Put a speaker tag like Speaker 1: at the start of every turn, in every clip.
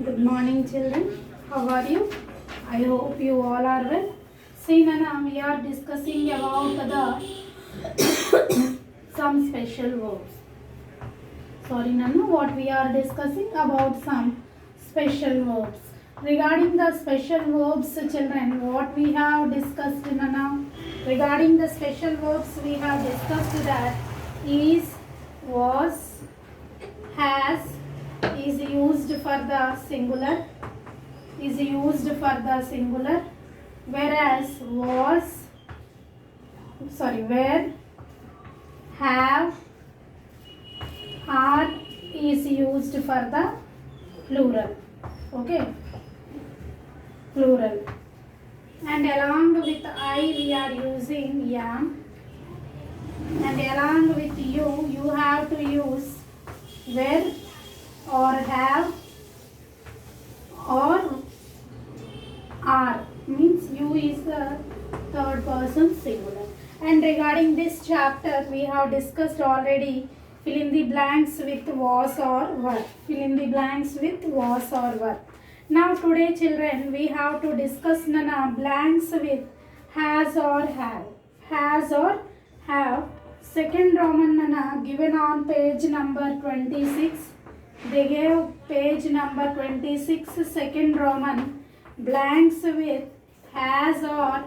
Speaker 1: Good morning, children. How are you? I hope you all are well. See, Nana, we are discussing about the some special verbs. Sorry, Nana, what we are discussing about some special verbs. Regarding the special verbs, children, what we have discussed, Nana, regarding the special verbs, we have discussed that is, was, has, is used for the singular, whereas where, have, are is used for the plural. Okay, plural. And along with I we are using am, and along with you have to use where or have or are, means you is the third person singular. And regarding this chapter we have discussed already, fill in the blanks with was or were. Now today, children, we have to discuss blanks with has or have. Second Roman given on page number 26. They gave page number 26, second Roman, blanks with has or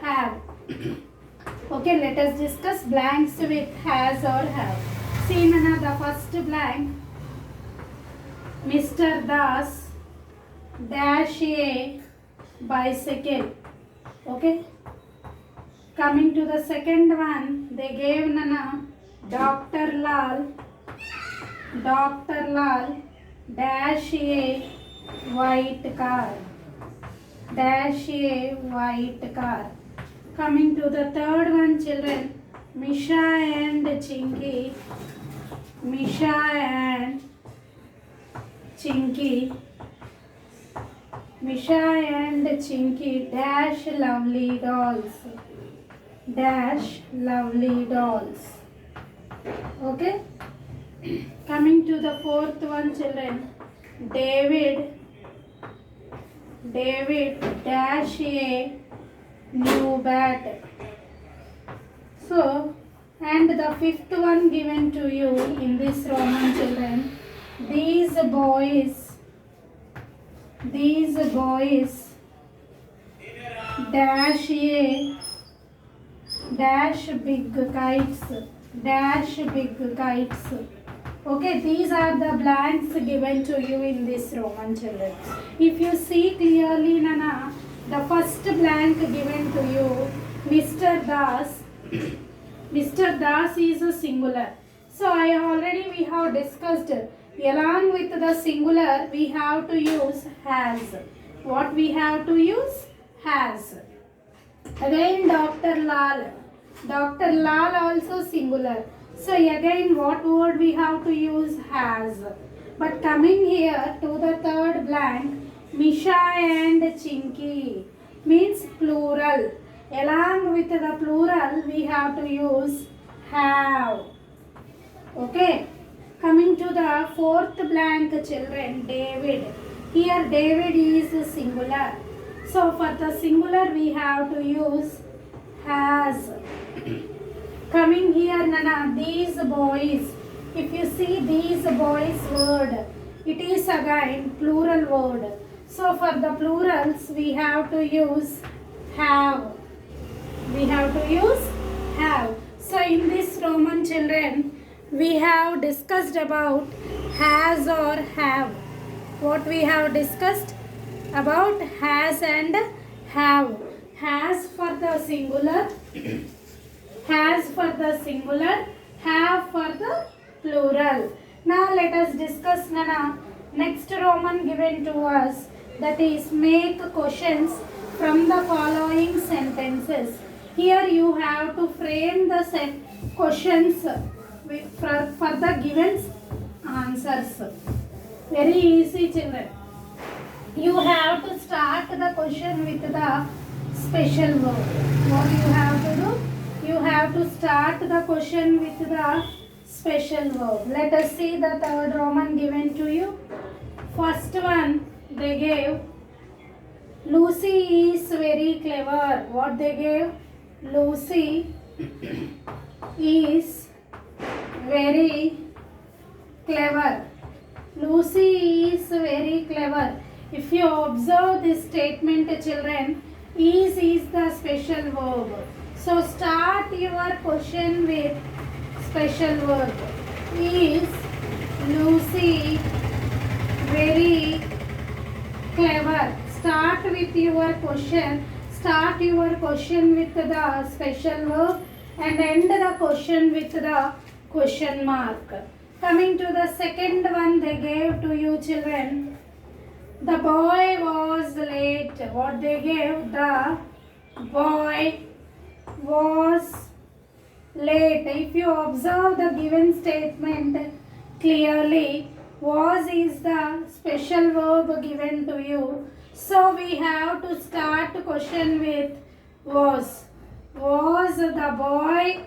Speaker 1: have. Okay, let us discuss blanks with has or have. See, the first blank, Mr. Das dash a bicycle. Okay. Coming to the second one, they gave Dr. Lal dash a white car. Coming to the third one, children, Misha and Chinky dash lovely dolls. Okay. Coming to the fourth one, children, David dash a new bat. So, and the fifth one given to you in this Roman, children, these boys dash big kites. Okay, these are the blanks given to you in this Roman, children. If you see clearly, the first blank given to you, Mr. Das is a singular. So we have discussed, along with the singular, we have to use has. What we have to use? Has. Again, Dr. Lal also singular. So again, what word we have to use? Has. But coming here to the third blank, Misha and Chinky means plural. Along with the plural, we have to use have. Okay. Coming to the fourth blank, children, David. Here David is singular. So for the singular, we have to use has. Coming here, these boys. If you see these boys word, it is again plural word. So for the plurals, we have to use have. So in this Roman, children, we have discussed about has or have. What we have discussed about has and have. Has for the singular, have for the plural. Now let us discuss next Roman given to us, that is make questions from the following sentences. Here you have to frame the questions for the given answers. Very easy, children. You have to start the question with the special verb. What you have to do? You have to start the question with the special verb. Let us see the third Roman given to you. you? First one, they gave Lucy is very clever. What they gave? Lucy is very clever. Lucy is very clever. If you observe this statement, children, is the special verb. So start your question with special verb. Is Lucy very clever? Start with your question. Start your question with the special verb and end the question with the question mark. Coming to the second one they gave to you, children. The boy was late. What they gave? The boy was late. If you observe the given statement clearly, was is the special verb given to you. So we have to start question with was. Was the boy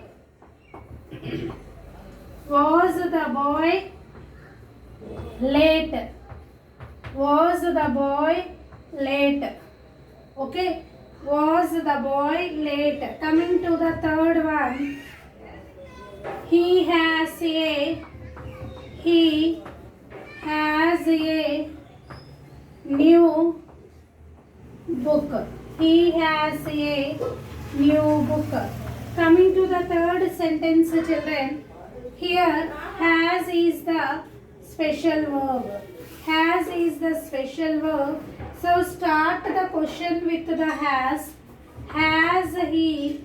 Speaker 1: late? Was the boy late? Okay. Was the boy late? Coming to the third one. He has a new book. He has a new book. Coming to the third sentence, children. Here, has is the special verb. Has is the special verb. So start the question with the has. Has he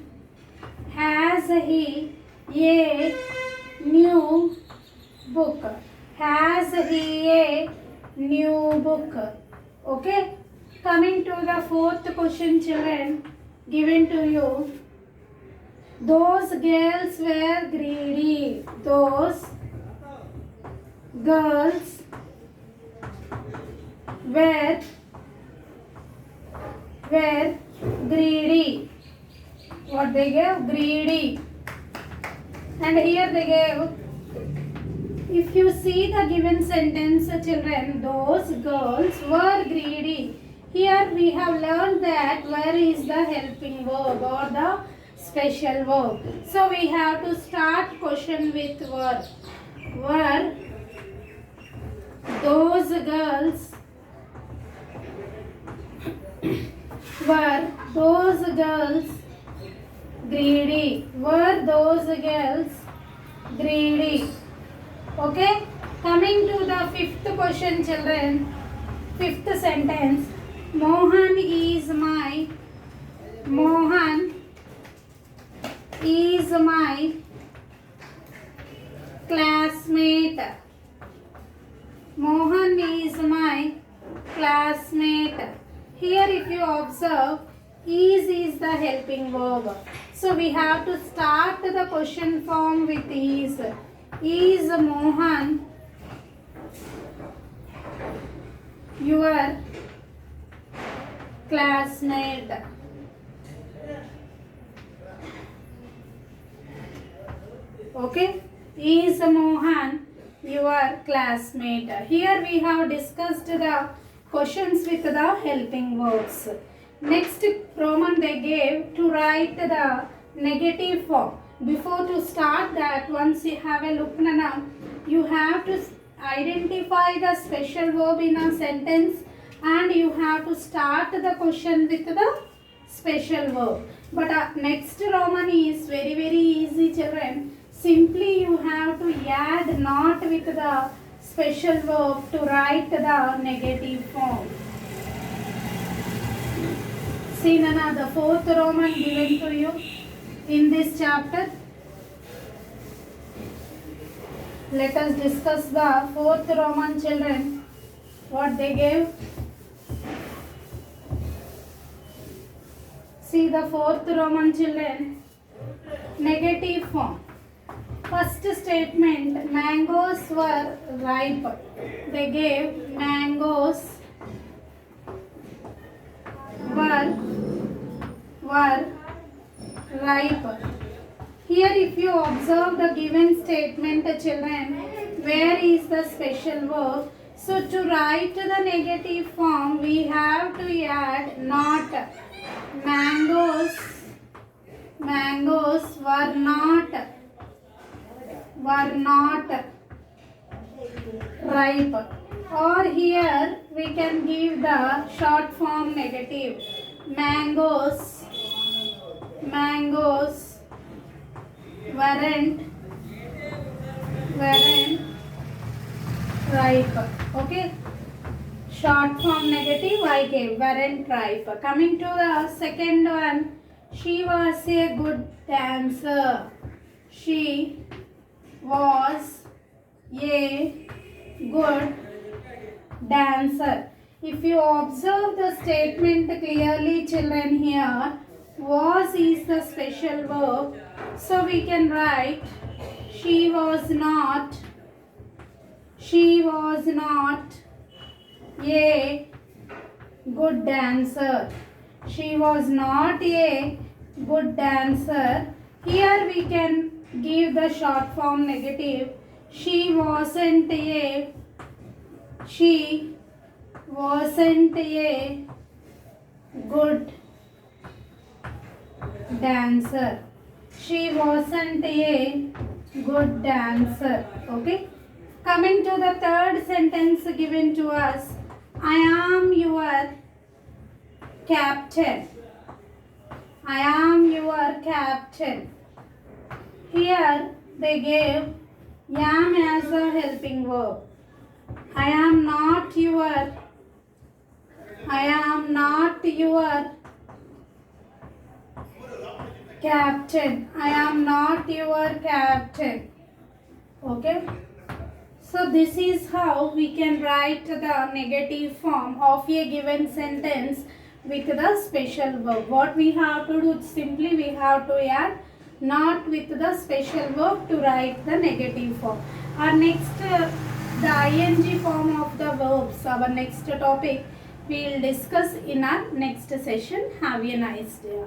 Speaker 1: a new book? Has he a new book? Okay. Coming to the fourth question, children, given to you. Those girls were greedy. Those girls were greedy. What they gave? Greedy. And here they gave, if you see the given sentence, children, those girls were greedy. Here we have learned that were is the helping verb or the special verb. So we have to start question with were. Were those girls greedy? Were those girls greedy? Okay. Coming to the fifth question, children. Fifth sentence. Mohan is my classmate. Mohan is my classmate. Here if you observe, is the helping verb. So we have to start the question form with is. Is Mohan your classmate? Okay. Is Mohan your classmate? Here we have discussed the questions with the helping verbs. Next Roman they gave to write the negative form. Before to start that, once you have a look now, you have to identify the special verb in a sentence and you have to start the question with the special verb. But next Roman is very easy, children. Simply you have to add not with the special verb to write the negative form. See Nana, the fourth Roman given to you in this chapter. Let us discuss the fourth Roman, children. What they gave. See the fourth Roman, children. Negative form. First statement, mangoes were ripe. They gave mangoes were ripe. Here if you observe the given statement, children, where is the special verb? So to write the negative form, we have to add not. Mangoes, mangoes were not ripe. Or here we can give the short form negative. Mangoes weren't ripe. Okay. Short form negative I gave, weren't ripe. Coming to the second one, she was a good dancer. She was a good dancer. If you observe the statement clearly, children, here was is the special verb, so we can write she was not a good dancer. She was not a good dancer. Here we can give the short form negative. She wasn't a good dancer. She wasn't a good dancer. Okay. Coming to the third sentence given to us, I am your captain. I am your captain. Here they gave am as a helping verb. I am not your captain. I am not your captain. Okay. So this is how we can write the negative form of a given sentence with the special verb. What we have to do, simply we have to add not with the special verb to write the negative form. Our next, the ing form of the verbs, our next topic we will discuss in our next session. Have a nice day.